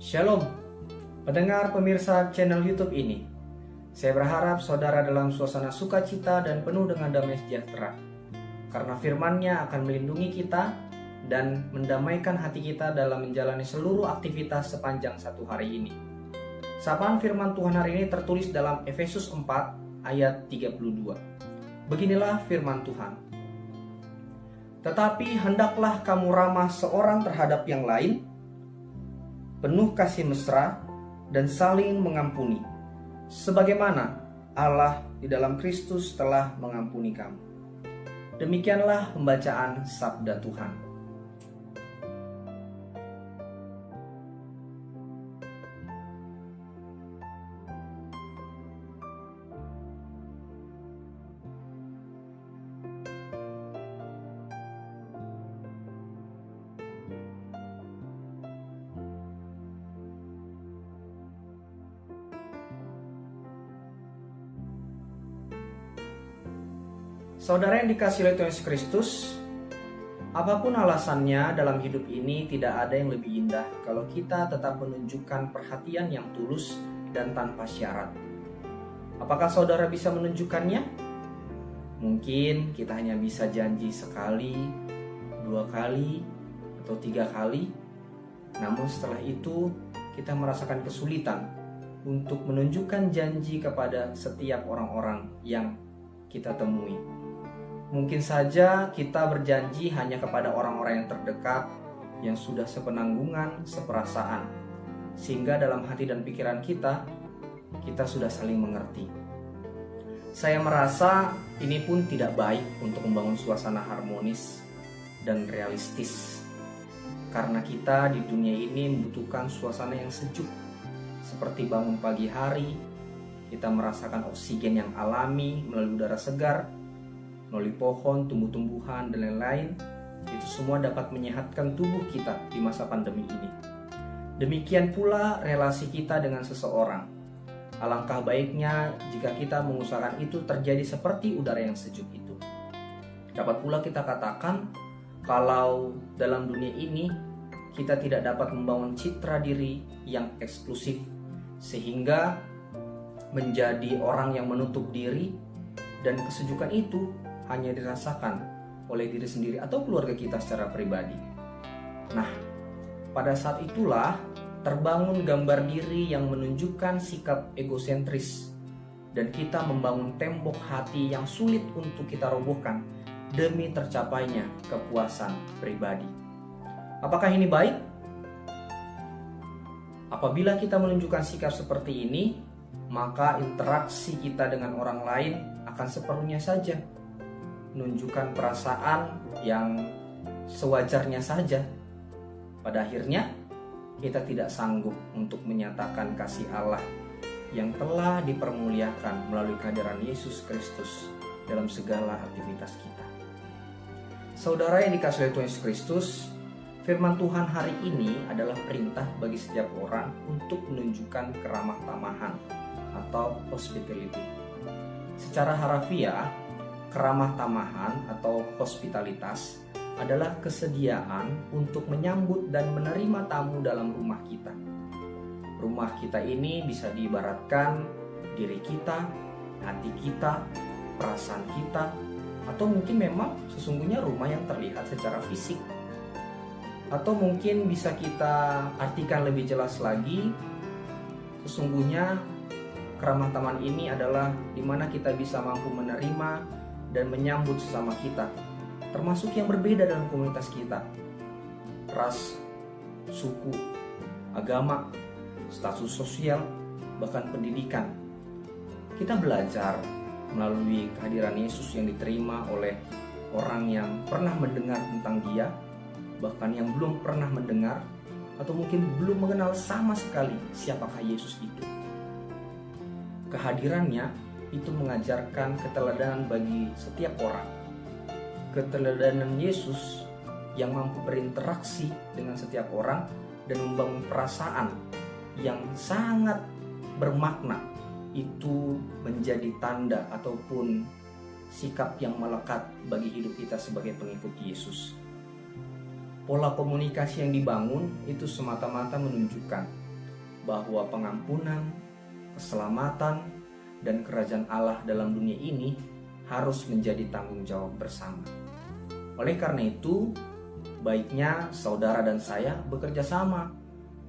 Shalom, pendengar pemirsa channel YouTube ini. Saya berharap saudara dalam suasana sukacita dan penuh dengan damai sejahtera. Karena firman-Nya akan melindungi kita dan mendamaikan hati kita dalam menjalani seluruh aktivitas sepanjang satu hari ini. Sapaan firman Tuhan hari ini tertulis dalam Efesus 4 ayat 32. Beginilah firman Tuhan. Tetapi hendaklah kamu ramah seorang terhadap yang lain, penuh kasih mesra dan saling mengampuni, sebagaimana Allah di dalam Kristus telah mengampuni kamu. Demikianlah pembacaan sabda Tuhan. Saudara yang dikasihi oleh Tuhan Yesus Kristus, apapun alasannya dalam hidup ini tidak ada yang lebih indah kalau kita tetap menunjukkan perhatian yang tulus dan tanpa syarat. Apakah saudara bisa menunjukkannya? Mungkin kita hanya bisa janji sekali, 2 kali, atau 3 kali. Namun setelah itu kita merasakan kesulitan untuk menunjukkan janji kepada setiap orang-orang yang kita temui. Mungkin saja kita berjanji hanya kepada orang-orang yang terdekat, yang sudah sepenanggungan, seperasaan, sehingga dalam hati dan pikiran kita sudah saling mengerti. Saya merasa ini pun tidak baik untuk membangun suasana harmonis dan realistis, karena kita di dunia ini membutuhkan suasana yang sejuk, seperti bangun pagi hari, kita merasakan oksigen yang alami melalui udara segar, melalui pohon, tumbuh-tumbuhan, dan lain-lain. Itu semua dapat menyehatkan tubuh kita di masa pandemi ini. Demikian pula relasi kita dengan seseorang. Alangkah baiknya jika kita mengusahakan itu terjadi seperti udara yang sejuk itu. Dapat pula kita katakan kalau dalam dunia ini kita tidak dapat membangun citra diri yang eksklusif, sehingga menjadi orang yang menutup diri, dan kesejukan itu hanya dirasakan oleh diri sendiri atau keluarga kita secara pribadi. Nah, pada saat itulah terbangun gambar diri yang menunjukkan sikap egosentris, dan kita membangun tembok hati yang sulit untuk kita robohkan demi tercapainya kepuasan pribadi. Apakah ini baik? Apabila kita menunjukkan sikap seperti ini, maka interaksi kita dengan orang lain akan seperlunya saja menunjukkan perasaan yang sewajarnya saja. Pada akhirnya kita tidak sanggup untuk menyatakan kasih Allah yang telah dipermuliakan melalui kehadiran Yesus Kristus dalam segala aktivitas kita. Saudara yang dikasihi oleh Tuhan Yesus Kristus, firman Tuhan hari ini adalah perintah bagi setiap orang untuk menunjukkan keramah tamahan atau hospitality. Secara harafiah, keramah tamahan atau hospitalitas adalah kesediaan untuk menyambut dan menerima tamu dalam rumah kita. Rumah kita ini bisa diibaratkan diri kita, hati kita, perasaan kita, atau mungkin memang sesungguhnya rumah yang terlihat secara fisik. Atau mungkin bisa kita artikan lebih jelas lagi, sesungguhnya keramah tamahan ini adalah di mana kita bisa mampu menerima dan menyambut sesama kita, termasuk yang berbeda dalam komunitas kita. Ras, suku, agama, status sosial, bahkan pendidikan. Kita belajar melalui kehadiran Yesus yang diterima oleh orang yang pernah mendengar tentang Dia, bahkan yang belum pernah mendengar, atau mungkin belum mengenal sama sekali siapakah Yesus itu. Kehadirannya itu mengajarkan keteladanan bagi setiap orang. Keteladanan Yesus yang mampu berinteraksi dengan setiap orang dan membangun perasaan yang sangat bermakna, itu menjadi tanda ataupun sikap yang melekat bagi hidup kita sebagai pengikut Yesus. Pola komunikasi yang dibangun itu semata-mata menunjukkan bahwa pengampunan, keselamatan, dan kerajaan Allah dalam dunia ini harus menjadi tanggung jawab bersama. Oleh karena itu, baiknya saudara dan saya bekerja sama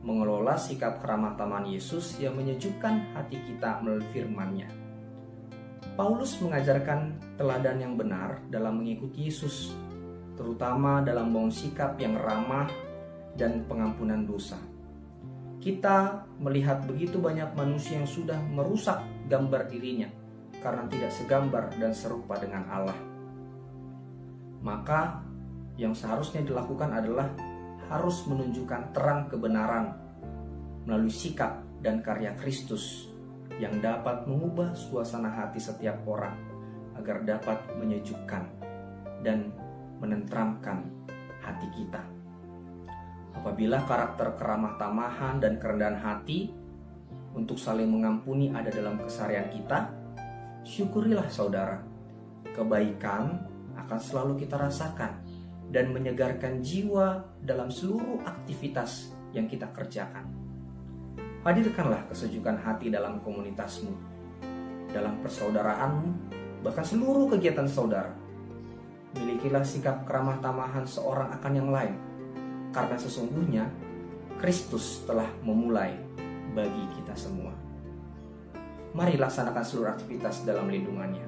mengelola sikap keramah tamahan Yesus yang menyejukkan hati kita melalui firman-Nya. Paulus mengajarkan teladan yang benar dalam mengikuti Yesus, terutama dalam membangun sikap yang ramah dan pengampunan dosa. Kita melihat begitu banyak manusia yang sudah merusak gambar dirinya karena tidak segambar dan serupa dengan Allah. Maka yang seharusnya dilakukan adalah harus menunjukkan terang kebenaran melalui sikap dan karya Kristus yang dapat mengubah suasana hati setiap orang agar dapat menyejukkan dan menenteramkan hati kita. Apabila karakter keramah tamahan dan kerendahan hati untuk saling mengampuni ada dalam keseharian kita, syukurilah saudara. Kebaikan akan selalu kita rasakan dan menyegarkan jiwa dalam seluruh aktivitas yang kita kerjakan. Hadirkanlah kesejukan hati dalam komunitasmu, dalam persaudaraanmu, bahkan seluruh kegiatan saudara. Milikilah sikap keramah tamahan seorang akan yang lain, karena sesungguhnya Kristus telah memulai bagi kita semua. Mari laksanakan seluruh aktivitas dalam lindungannya.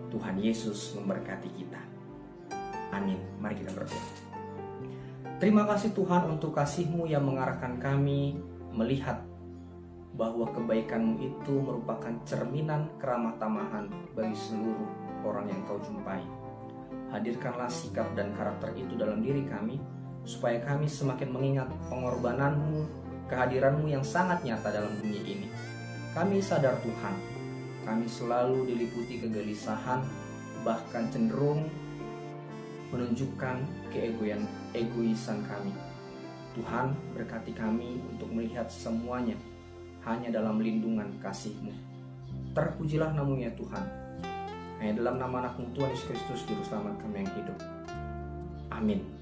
Tuhan Yesus memberkati kita. Amin. Mari kita berdoa. Terima kasih Tuhan untuk kasih-Mu yang mengarahkan kami melihat bahwa kebaikan-Mu itu merupakan cerminan keramah tamahan bagi seluruh orang yang Kau jumpai. Hadirkanlah sikap dan karakter itu dalam diri kami, supaya kami semakin mengingat pengorbanan-Mu, kehadiran-Mu yang sangat nyata dalam dunia ini. Kami sadar Tuhan, kami selalu diliputi kegelisahan, bahkan cenderung menunjukkan egoisan kami. Tuhan, berkati kami untuk melihat semuanya hanya dalam lindungan kasih-Mu. Terpujilah nama-Nya Tuhan. Hanya dalam nama anak-Mu Tuhan Yesus Kristus, Juru Selamat kami yang hidup. Amin.